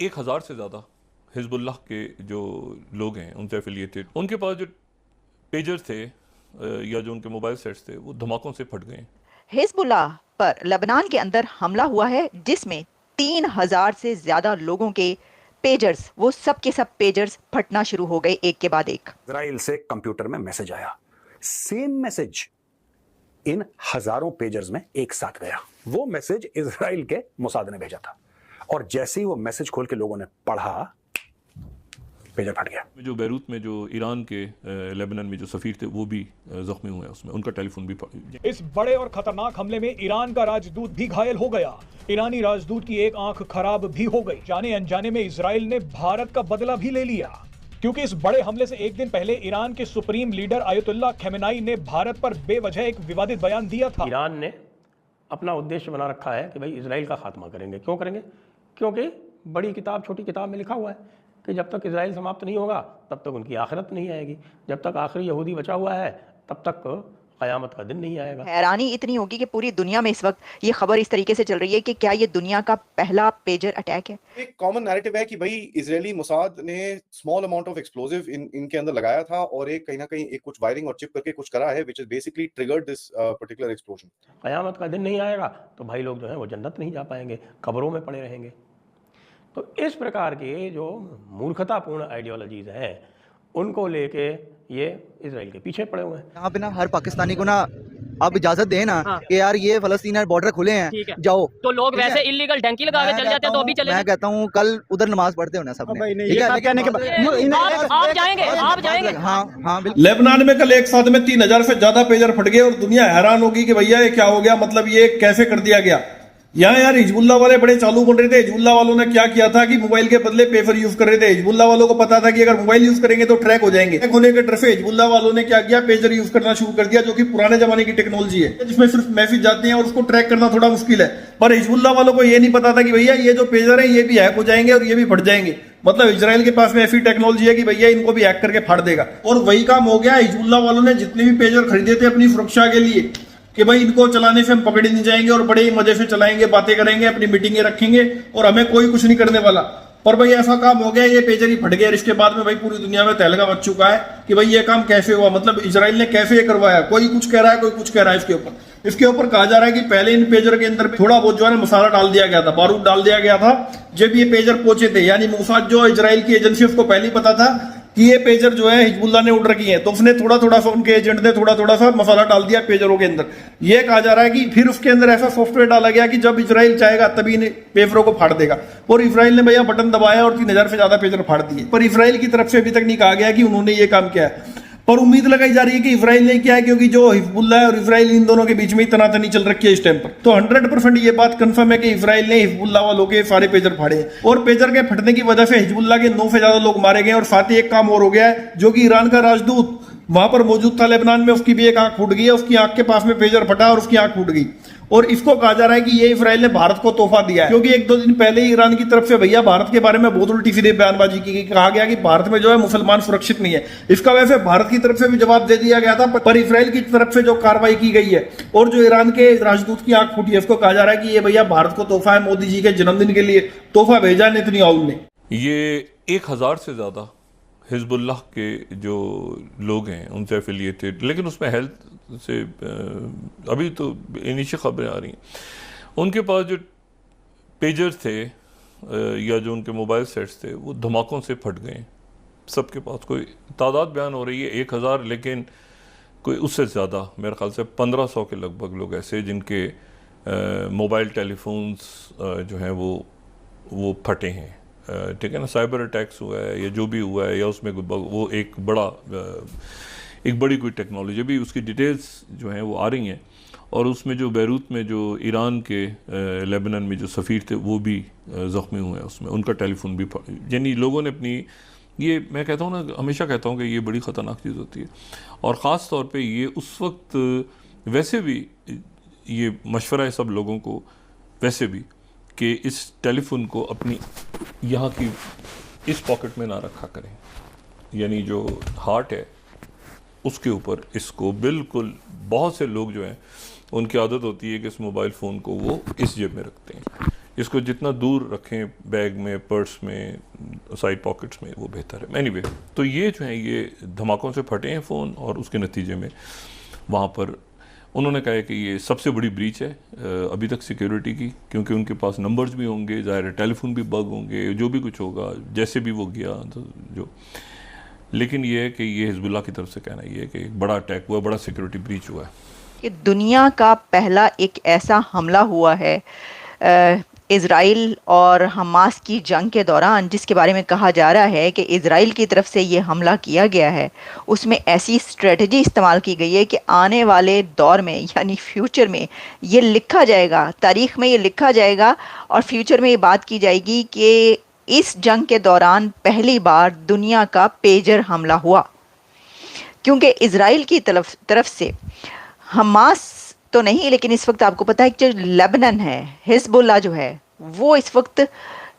1000 से ज़्यादा हिजबुल्लाह के जो लोग हैं उनसे एफिलिएटेड, उनके पास जो पेजर्स थे या जो उनके मोबाइल सेट्स थे वो धमाकों से फट गए। हिजबुल्लाह पर लेबनान के अंदर हमला हुआ है जिसमें 3000 से ज्यादा लोगों के पेजर्स, वो सब के सब पेजर्स फटना शुरू हो गए एक के बाद एक। इजराइल से कंप्यूटर में मैसेज आया, सेम मैसेज इन हजारों पेजर्स में एक साथ गया। वो मैसेज इजराइल के मोसाद ने भेजा था और जैसे ही वो मैसेज खोल के लोगों ने पढ़ा, पेजर फट गया। जो बैरूत में जो ईरान के लेबनान में जो सफीर थे वो भी जख्मी हुए, उसमें उनका टेलीफोन भी इस बड़े और खतरनाक हमले में ईरान का राजदूत भी घायल हो गया। ईरानी राजदूत की एक आंख खराब भी हो गई। जाने अनजाने में इजराइल ने भारत का बदला भी ले लिया, क्योंकि इस बड़े हमले से एक दिन पहले ईरान के सुप्रीम लीडर आयतुल्लाह खमेनाई ने भारत पर बेवजह एक विवादित बयान दिया था। ईरान ने अपना उद्देश्य बना रखा है कि भाई इजराइल का खात्मा करेंगे। क्यों करेंगे? क्योंकि बड़ी किताब छोटी किताब में लिखा हुआ है कि जब तक इजराइल समाप्त नहीं होगा तब तक उनकी आखिरत नहीं आएगी। जब तक आखिरी यहूदी बचा हुआ है तब तक क़यामत का दिन नहीं आएगा। हैरानी इतनी होगी कि पूरी दुनिया में इस वक्त ये खबर इस तरीके से चल रही है कि क्या ये दुनिया का पहला पेजर अटैक है। एक कॉमन नैरेटिव है कि भाई इजरायली मोसाद ने स्मॉल अमाउंट ऑफ एक्सप्लोसिव इनके अंदर लगाया था और एक कहीं ना कहीं एक कुछ वायरिंग और चिप करके कुछ करा है, which is basically triggered this particular explosion. क़यामत का दिन नहीं आएगा तो भाई लोग जो है वो जन्नत नहीं जा पाएंगे, कब्रों में पड़े रहेंगे। तो इस प्रकार के जो मूर्खतापूर्ण आइडियोलॉजीज हैं उनको लेके ये इजराइल के पीछे पड़े हुए हैं। यहाँ पे ना हर पाकिस्तानी को ना आप इजाजत दें ना कि यार ये फलस्तीन बॉर्डर खुले हैं, जाओ। तो लोग वैसे इलीगल डंकी लगा के चल जाते हैं, तो अभी चले। मैं कहता हूँ कल उधर नमाज पढ़ते हो ना सब ने, ठीक है? आप जाएंगे। हाँ हाँ बिल्कुल। लेबनान में कल एक साथ में 3000 से ज्यादा पेजर फट गए और दुनिया हैरान होगी कि भैया ये क्या हो गया, मतलब ये कैसे कर दिया गया। यहाँ यार हिजबुल्लाह वाले बड़े चालू बन रहे थे। हिजबुल्लाह वालों ने क्या किया था कि मोबाइल के बदले पेपर यूज कर रहे थे। हिजबुल्लाह वालों को पता था कि अगर मोबाइल यूज करेंगे तो ट्रैक हो जाएंगे। ट्रैक होने के डर से हिजबुल्लाह वालों ने क्या किया, पेजर यूज करना शुरू कर दिया, जो कि पुराने जमाने की टेक्नोलॉजी है जिसमें सिर्फ मैसेज जाते हैं और उसको ट्रैक करना थोड़ा मुश्किल है। पर हिजबुल्लाह वालों को यह नहीं पता था कि भैया ये जो पेजर है ये भी हैक हो जाएंगे और ये भी फट जाएंगे। मतलब इजराइल के पास में ऐसी टेक्नोलॉजी है कि भैया इनको भी हैक करके फाड़ देगा। और वही काम हो गया। हिजबुल्लाह वालों ने जितने भी पेजर खरीदे थे अपनी सुरक्षा के लिए कि भाई इनको चलाने से हम पकड़े नहीं जाएंगे और बड़े ही मजे से चलाएंगे, बातें करेंगे, अपनी मीटिंगें रखेंगे और हमें कोई कुछ नहीं करने वाला। पर भाई ऐसा काम हो गया, ये पेजर ही फट गया। इसके बाद में भाई पूरी दुनिया में तहलका मच चुका है कि भाई ये काम कैसे हुआ, मतलब इजराइल ने कैसे ये करवाया। कोई कुछ कह रहा है, कोई कुछ कह रहा है। इसके ऊपर कहा जा रहा है कि पहले इन पेजर के अंदर थोड़ा बहुत जो है मसाला डाल दिया गया था, बारूद डाल दिया गया था जब ये पेजर पहुंचे थे। यानी मोसाद जो इजराइल की एजेंसी, उसको पहले ही पता था कि ये पेजर जो है हिजबुल्लाह ने उड़ रखी है, तो उसने थोड़ा थोड़ा सा, उनके एजेंट ने थोड़ा थोड़ा सा मसाला डाल दिया पेजरों के अंदर। ये कहा जा रहा है कि फिर उसके अंदर ऐसा सॉफ्टवेयर डाला गया कि जब इजराइल चाहेगा तभी इन पेजरों को फाड़ देगा। और इजराइल ने भैया बटन दबाया और 3000 से ज्यादा पेजर फाड़ दिए। पर इजराइल की तरफ से अभी तक नहीं कहा गया कि उन्होंने ये काम किया है। पर उम्मीद लगाई जा रही है कि इजराइल ने किया है, क्योंकि जो हिजबुल्लाह और इजराइल इन दोनों के बीच में तनातनी चल रखी है इस टाइम पर। तो 100% ये बात कंफर्म है कि इजराइल ने हिजबुल्लाह वालों के सारे पेजर फाड़े हैं और पेजर के फटने की वजह से हिजबुल्लाह के 9 से ज्यादा लोग मारे गए। और साथ ही एक काम और हो गया है, जो कि ईरान का राजदूत वहां पर मौजूद था लेबनान में, उसकी भी एक आंख फूट गई है। उसकी आंख के पास में पेजर फटा और उसकी आंख फूट गई। और इसको कहा जा रहा है कि ये इजराइल ने भारत को तोहफा दिया है, क्योंकि 1-2 दिन पहले ही ईरान की तरफ से भैया भारत के बारे में बहुत उल्टी सीधी बयानबाजी की गई। कहा गया कि भारत में जो है मुसलमान सुरक्षित नहीं है। इसका वैसे भारत की तरफ से भी जवाब दे दिया गया था, पर इजराइल की तरफ से जो कार्रवाई की गई है और जो ईरान के राजदूत की आंख फूटी है, उसको कहा जा रहा है कि ये भैया भारत को तोहफा है, मोदी जी के जन्मदिन के लिए तोहफा भेजा है नेतन्याहू ने। ये 1000 से ज़्यादा हिजबुल्लाह के जो लोग हैं उनसे एफिलिएटेड, लेकिन उसमें हेल्थ से अभी तो इनिशियल खबरें आ रही हैं, उनके पास जो पेजर्स थे या जो उनके मोबाइल सेट्स थे वो धमाकों से फट गए सबके पास। कोई तादाद बयान हो रही है 1000, लेकिन कोई उससे ज़्यादा, मेरे ख्याल से 1500 के लगभग लोग ऐसे जिनके मोबाइल टेलीफोन्स जो हैं वो फटे हैं। ठीक है ना, साइबर अटैक्स हुआ है या जो भी हुआ है, या उसमें वो एक बड़ी कोई टेक्नोलॉजी, भी उसकी डिटेल्स जो हैं वो आ रही हैं। और उसमें जो बैरूत में जो ईरान के लेबनान में जो सफ़ीर थे वो भी ज़ख्मी हुए हैं, उसमें उनका टेलीफोन भी, यानी लोगों ने अपनी, ये मैं कहता हूँ ना, हमेशा कहता हूँ कि ये बड़ी ख़तरनाक चीज़ होती है। और ख़ास तौर पे ये उस वक्त, वैसे भी ये मशवरा है सब लोगों को वैसे भी कि इस टेलीफोन को अपनी यहाँ की इस पॉकेट में ना रखा करें, यानी जो हार्ट है उसके ऊपर इसको बिल्कुल। बहुत से लोग जो हैं उनकी आदत होती है कि इस मोबाइल फ़ोन को वो इस जेब में रखते हैं, इसको जितना दूर रखें बैग में, पर्स में, साइड पॉकेट्स में, वो बेहतर है। एनीवे, तो ये जो है ये धमाकों से फटे हैं फ़ोन, और उसके नतीजे में वहाँ पर उन्होंने कहा है कि ये सबसे बड़ी ब्रीच है अभी तक सिक्योरिटी की, क्योंकि उनके पास नंबर्स भी होंगे, ज़ाहिर है टेलीफोन भी बग होंगे, जो भी कुछ होगा, जैसे भी वो गया तो जो, लेकिन ये है कि ये हिजबुल्लाह की तरफ से कहना ये है कि एक बड़ा अटैक हुआ, बड़ा सिक्योरिटी ब्रीच हुआ है। कि दुनिया का पहला एक ऐसा हमला हुआ है इज़राइल और हमास की जंग के दौरान, जिसके बारे में कहा जा रहा है कि इज़राइल की तरफ से ये हमला किया गया है, उसमें ऐसी स्ट्रेटजी इस्तेमाल की गई है कि आने वाले दौर में, यानी फ्यूचर में ये लिखा जाएगा, तारीख़ में ये लिखा जाएगा, और फ्यूचर में ये बात की जाएगी कि इस जंग के दौरान पहली बार दुनिया का पेजर हमला हुआ, क्योंकि इज़राइल की तरफ से हमास तो नहीं, लेकिन इस वक्त आपको पता है कि जो लेबनान है, हिजबुल्लाह जो है, वो इस वक्त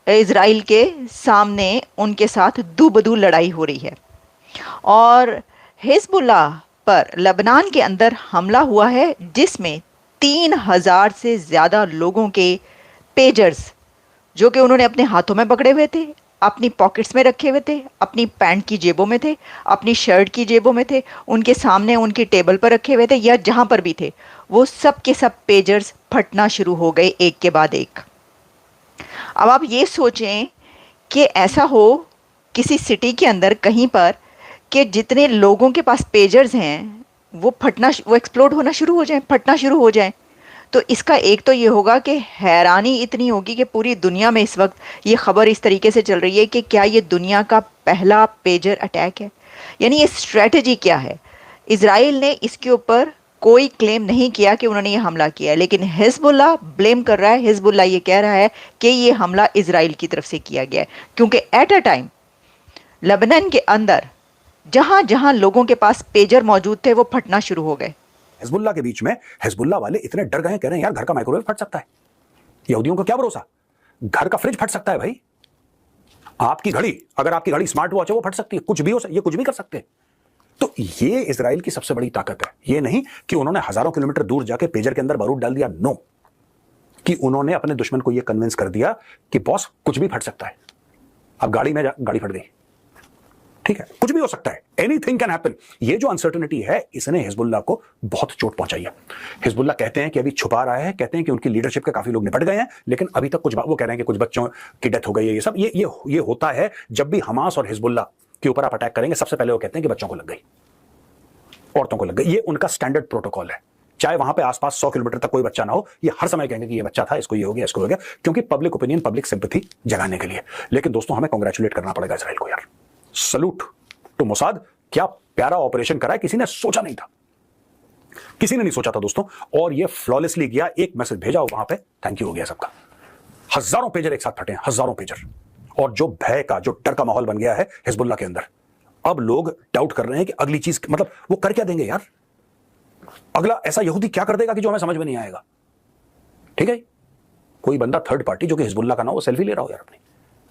इज़राइल के सामने उनके साथ दू-बदू लड़ाई हो रही है। और हिजबुल्लाह पर लेबनान के अंदर हमला हुआ है, जिसमें 3000 से ज़्यादा लोगों के पेजर्स, जो कि उन्होंने अपने हाथों में पकड़े हुए थे, अपनी पॉकेट्स में रखे हुए थे, अपनी पैंट की जेबों में थे, अपनी शर्ट की जेबों में थे, उनके सामने उनकी टेबल पर रखे हुए थे, या जहाँ पर भी थे, वो सब के सब पेजर्स फटना शुरू हो गए एक के बाद एक। अब आप ये सोचें कि ऐसा हो किसी सिटी के अंदर कहीं पर कि जितने लोगों के पास पेजर्स हैं वो एक्सप्लोड होना शुरू हो जाएं, फटना शुरू हो जाएं, तो इसका एक तो ये होगा कि हैरानी इतनी होगी कि पूरी दुनिया में इस वक्त ये खबर इस तरीके से चल रही है कि क्या ये दुनिया का पहला पेजर अटैक है, यानी ये स्ट्रेटजी क्या है। इज़राइल ने इसके ऊपर कोई क्लेम नहीं किया कि उन्होंने ये हमला किया है, लेकिन हिजबुल्लाह ब्लेम कर रहा है। हिजबुल्लाह ये कह रहा है कि ये हमला इज़राइल की तरफ से किया गया है, क्योंकि एट अ टाइम लेबनान के अंदर जहां जहां लोगों के पास पेजर मौजूद थे वो फटना शुरू हो गए। हिजबुल्लाह के बीच में हिजबुल्लाह वाले इतने डर गए, कह रहे हैं यार घर का माइक्रोवेव फट सकता है, यहूदियों को क्या भरोसा, घर का फ्रिज फट सकता है भाई, आपकी घड़ी, अगर आपकी घड़ी स्मार्ट वॉच है वो फट सकती है, कुछ भी हो सकता है, ये कुछ भी कर सकते हैं। तो ये इजराइल की सबसे बड़ी ताकत है। ये नहीं कि उन्होंने हजारों किलोमीटर दूर जाके पेजर के अंदर बारूद डाल दिया, नो, कि उन्होंने अपने दुश्मन को यह कन्विंस कर दिया कि बॉस कुछ भी फट सकता है। अब गाड़ी में गाड़ी फट गई, ठीक है, कुछ भी हो सकता है, एनीथिंग कैन हैपन। ये जो अनसर्टेनिटी है इसने हिजबुल्लाह को बहुत चोट पहुंचाई है। हिजबुल्लाह कहते हैं कि अभी छुपा रहा है, कहते हैं कि उनकी लीडरशिप के काफी लोग निपट गए हैं, लेकिन अभी तक कुछ, वो कह रहे हैं कि कुछ बच्चों की डेथ हो गई है। ये सब ये होता है जब भी हमास और हिजबुल्लाह के ऊपर आप अटैक करेंगे, सबसे पहले वो कहते हैं कि बच्चों को लग गई, औरतों को लग गई। ये उनका स्टैंडर्ड प्रोटोकॉल है। चाहे वहां पे आसपास 100 किलोमीटर तक कोई बच्चा ना हो, ये हर समय कहेंगे कि ये बच्चा था, इसको ये हो गया, इसको हो गया, क्योंकि पब्लिक ओपिनियन, पब्लिक सिंपैथी जगाने के लिए। लेकिन दोस्तों हमें कांग्रेचुलेट करना पड़ेगा इजराइल को यार, सलूट टू मोसाद, क्या प्यारा ऑपरेशन करा है, किसी ने सोचा नहीं था, किसी ने नहीं सोचा था दोस्तों, और ये फ्लॉलेसली किया। एक मैसेज भेजा वहां पे, थैंक यू हो गया सबका। हजारों पेजर एक साथ फटे हैं, हजारों पेजर, और जो भय का, जो डर का माहौल बन गया है हिजबुल्लाह के अंदर। अब लोग डाउट कर रहे हैं कि अगली चीज, मतलब वो कर क्या देंगे यार, अगला ऐसा यहूदी क्या कर देगा कि जो हमें समझ में नहीं आएगा। ठीक है, कोई बंदा थर्ड पार्टी जो कि हिजबुल्लाह का ना, वो सेल्फी ले रहा हो यार अपनी,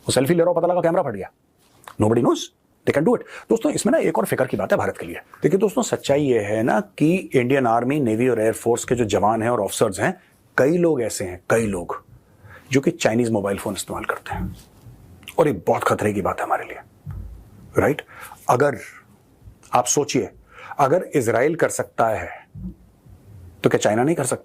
वो सेल्फी ले रहा हो, पता लगा कैमरा फट गया, nobody knows, they can do it. दोस्तों इसमें ना एक और फिक्र की बात है भारत के लिए। देखिए दोस्तों, सच्चाई ये है ना कि इंडियन आर्मी, नेवी और एयरफोर्स के जो जवान हैं और ऑफिसर्स हैं, कई लोग ऐसे हैं, कई लोग जो कि चाइनीज मोबाइल फोन इस्तेमाल करते हैं, और ये बहुत खतरे की बात है हमारे लिए, राइट। अगर आप सोचिए, अगर इजराइल कर सकता है तो क्या चाइना नहीं कर सकता?